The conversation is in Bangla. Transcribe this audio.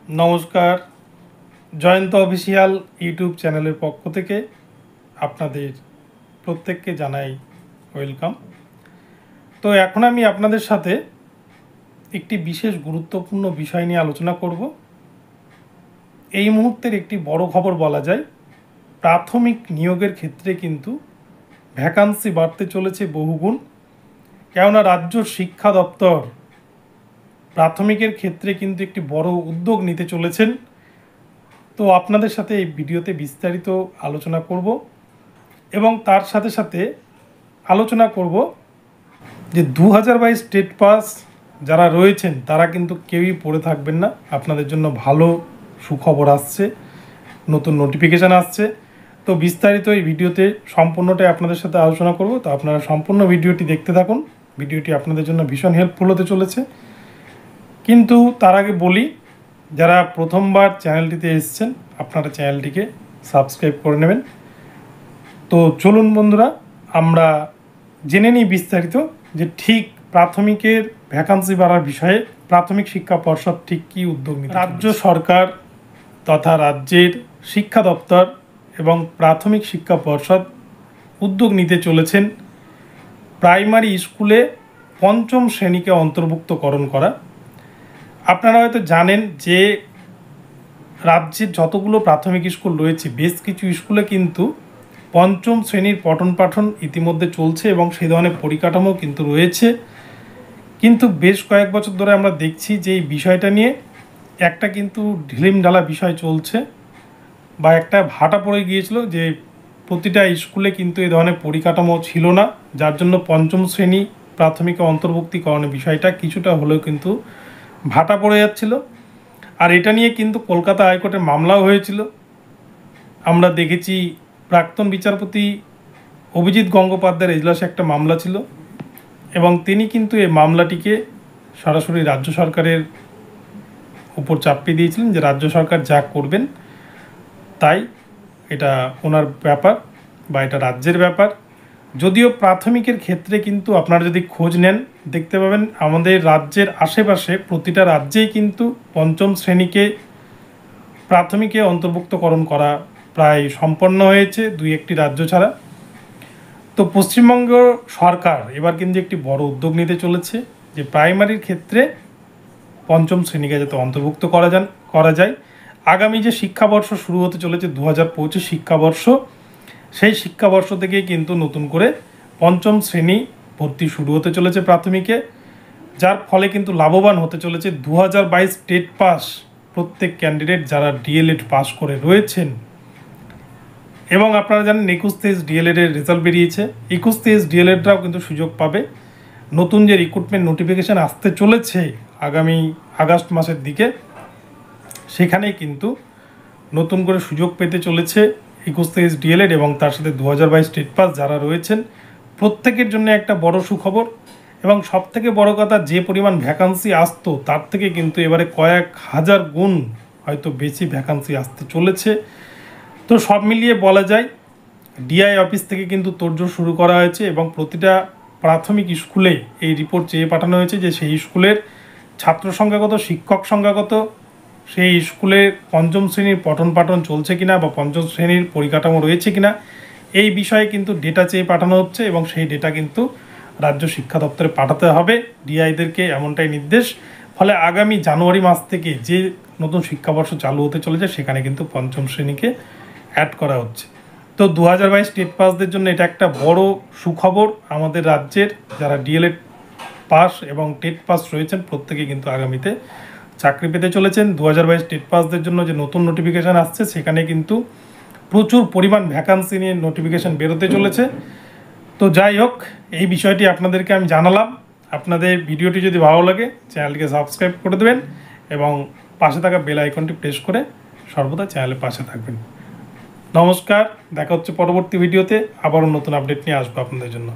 নমস্কার। জয়ন্ত অফিসিয়াল ইউটিউব চ্যানেলের পক্ষ থেকে আপনাদের প্রত্যেককে জানাই ওয়েলকাম। তো এখন আমি আপনাদের সাথে একটি বিশেষ গুরুত্বপূর্ণ বিষয় নিয়ে আলোচনা করব। এই মুহূর্তের একটি বড় খবর বলা যায়, প্রাথমিক নিয়োগের ক্ষেত্রে কিন্তু ভ্যাকান্সি বাড়তে চলেছে বহুগুণ। কেননা রাজ্য শিক্ষা দপ্তর প্রাথমিকের ক্ষেত্রে কিন্তু একটি বড় উদ্যোগ নিতে চলেছেন। তো আপনাদের সাথে এই ভিডিওতে বিস্তারিত আলোচনা করব এবং তার সাথে সাথে আলোচনা করব যে 2022 স্টেট পাস যারা রয়েছেন তারা কিন্তু কেউই পড়ে থাকবেন না। আপনাদের জন্য ভালো সুখবর আসছে, নতুন নোটিফিকেশান আসছে। তো বিস্তারিত এই ভিডিওতে সম্পূর্ণটাই আপনাদের সাথে আলোচনা করব। তো আপনারা সম্পূর্ণ ভিডিওটি দেখতে থাকুন। ভিডিওটি আপনাদের জন্য ভীষণ হেল্পফুল হতে চলেছে। কিন্তু তার আগে বলি, যারা প্রথমবার চ্যানেলটিতে এসেছেন আপনারা চ্যানেলটিকে সাবস্ক্রাইব করে নেবেন। তো চলুন বন্ধুরা, আমরা জেনে নিই বিস্তারিত যে ঠিক প্রাথমিকের ভ্যাকান্সি বাড়ার বিষয়ে প্রাথমিক শিক্ষা পর্ষদ ঠিক কী উদ্যোগ নিচ্ছে। রাজ্য সরকার তথা রাজ্যের শিক্ষা দপ্তর এবং প্রাথমিক শিক্ষা পর্ষদ উদ্যোগ নিতে চলেছেন প্রাইমারি স্কুলে পঞ্চম শ্রেণীকে অন্তর্ভুক্তকরণ করা। আপনারা হয়তো জানেন যে রাজ্যের যতগুলো প্রাথমিক স্কুল রয়েছে বেশ কিছু স্কুলে কিন্তু পঞ্চম শ্রেণীর পঠন পাঠন ইতিমধ্যে চলছে এবং সেই ধরনের পরিকাঠামো কিন্তু রয়েছে। কিন্তু বেশ কয়েক বছর ধরে আমরা দেখছি যে এই বিষয়টা নিয়ে একটা কিন্তু ঢিলিমঢালা বিষয় চলছে বা একটা ভাটা পড়ে গিয়েছিল যে প্রতিটা স্কুলে কিন্তু এই ধরনের পরিকাঠামো ছিল না, যার জন্য পঞ্চম শ্রেণী প্রাথমিক অন্তর্ভুক্তিকরণের বিষয়টা কিছুটা হলেও কিন্তু ভাটা পড়ে যাচ্ছিল। আর এটা নিয়ে কিন্তু কলকাতা হাইকোর্টে মামলাও হয়েছিল। আমরা দেখেছি প্রাক্তন বিচারপতি অভিজিৎ গঙ্গোপাধ্যায়ের এজলাসে একটা মামলা ছিল এবং তিনি কিন্তু এই মামলাটিকে সরাসরি রাজ্য সরকারের উপর চাপিয়ে দিয়েছিলেন যে রাজ্য সরকার যা করবেন তাই এটা ওনার ব্যাপার বা এটা রাজ্যের ব্যাপার। যদিও প্রাথমিকের ক্ষেত্রে কিন্তু আপনারা যদি খোঁজ নেন দেখতে পাবেন আমাদের রাজ্যের আশেপাশে প্রতিটা রাজ্যেই কিন্তু পঞ্চম শ্রেণীকে প্রাথমিকে অন্তর্ভুক্তকরণ করা প্রায় সম্পন্ন হয়েছে, দুই একটি রাজ্য ছাড়া। তো পশ্চিমবঙ্গ সরকার এবার কিন্তু একটি বড় উদ্যোগ নিতে চলেছে যে প্রাইমারির ক্ষেত্রে পঞ্চম শ্রেণীকে যাতে অন্তর্ভুক্ত করা যায়। আগামী যে শিক্ষাবর্ষ শুরু হতে চলেছে 2025 শিক্ষাবর্ষ, সেই শিক্ষাবর্ষ থেকে কিন্তু নতুন করে পঞ্চম শ্রেণী ভর্তি শুরু হতে চলেছে প্রাথমিকে, যার ফলে কিন্তু লাভবান হতে চলেছে 2022 স্টেট পাস প্রত্যেক ক্যান্ডিডেট যারা ডিএলএড পাস করে রয়েছেন। এবং আপনারা জানেন 21-23 ডিএলএডের রেজাল্ট বেরিয়েছে, 21-23 ডিএলএডরাও কিন্তু সুযোগ পাবে। নতুন যে রিক্রুটমেন্ট নোটিফিকেশান আসতে চলেছে আগামী আগস্ট মাসের দিকে, সেখানেই কিন্তু নতুন করে সুযোগ পেতে চলেছে 21-23 ডিএলএড এবং তার সাথে 2022 স্টেট পাস যারা রয়েছেন প্রত্যেকের জন্য একটা বড় সুখবর। এবং সবথেকে বড় কথা, যে পরিমাণ ভ্যাকান্সি আসতো তার থেকে কিন্তু এবারে কয়েক হাজার গুণ হয়তো বেশি ভ্যাকান্সি আসতে চলেছে। তো সব মিলিয়ে বলা যায় ডিআই অফিস থেকে কিন্তু তোড়জোড় শুরু করা হয়েছে এবং প্রতিটা প্রাথমিক স্কুলে এই রিপোর্ট চেয়ে পাঠানো হয়েছে যে সেই স্কুলের ছাত্র সংখ্যাগত, শিক্ষক সংখ্যাগত, সেই স্কুলে পঞ্চম শ্রেণীর পঠন পাঠন চলছে কিনা বা পঞ্চম শ্রেণীর পরিকাঠামো রয়েছে কিনা এই বিষয়ে কিন্তু ডেটা চেয়ে পাঠানো হচ্ছে এবং সেই ডেটা কিন্তু রাজ্য শিক্ষা দপ্তরে পাঠাতে হবে ডিআইদেরকে, এমনটাই নির্দেশ। ফলে আগামী জানুয়ারি মাস থেকে যে নতুন শিক্ষাবর্ষ চালু হতে চলেছে সেখানে কিন্তু পঞ্চম শ্রেণীকে অ্যাড করা হচ্ছে। তো 2022 স্টেট পাসদের জন্য এটা একটা বড় সুখবর। আমাদের রাজ্যের যারা ডিএলএড পাস এবং টেট পাস রয়েছেন প্রত্যেকে কিন্তু আগামীতে চাকরি পেতে চলেছেন। 2022 স্টেট পাসদের জন্য যে নতুন নোটিফিকেশান আসছে সেখানে কিন্তু প্রচুর পরিমাণ ভ্যাকান্সি নিয়ে নোটিফিকেশান বেরোতে চলেছে। তো যাই হোক, এই বিষয়টি আপনাদেরকে আমি জানালাম। আপনাদের ভিডিওটি যদি ভালো লাগে চ্যানেলটিকে সাবস্ক্রাইব করে দেবেন এবং পাশে থাকা বেল আইকনটি প্রেস করে সর্বদা চ্যানেলের পাশে থাকবেন। নমস্কার, দেখা হচ্ছে পরবর্তী ভিডিওতে। আবারও নতুন আপডেট নিয়ে আসবো আপনাদের জন্য।